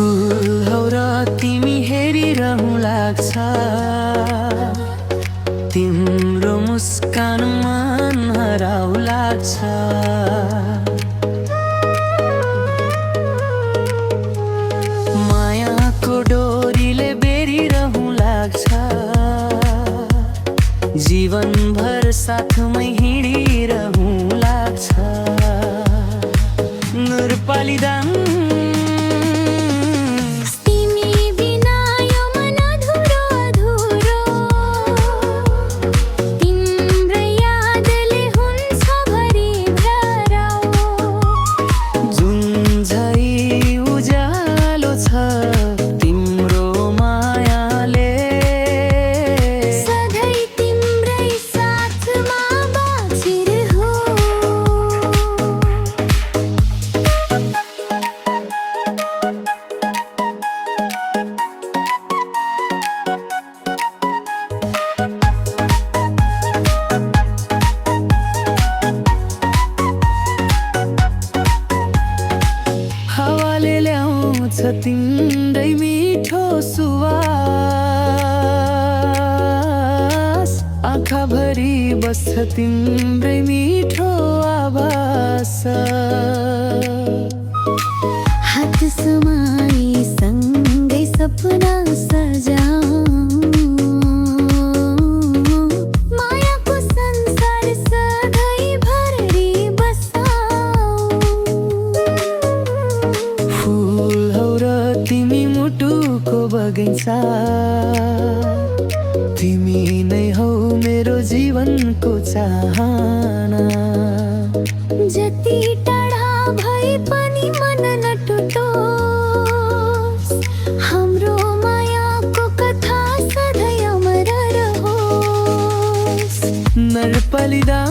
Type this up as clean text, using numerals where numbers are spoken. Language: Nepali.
फुल हौ र तिमी हेरिरहँ लाग्छ, तिम्रो मुस्कान मन हराउ लाग्छ। मायाको डोरीले बेरिरहँ लाग्छ, जीवनभर साथमै हिँडिरहँ लाग्छ। नुरपाली दाङ तिम्रै मिठो सुवास, आँखाभरि बस्छ तिम्रै मिठो आवाज। हात समाई सँगै सपना सजाऊ, मायाको संसार सधैँभरि बसाऊ। तिमी मुटुको बगैँचा, तिमी नै हौ मेरो जीवनको चाहना। जति टाढा भए पनि मन नटुटोस्, हाम्रो मायाको कथा सधैँ अमर रहोस्। नरपाली दाङ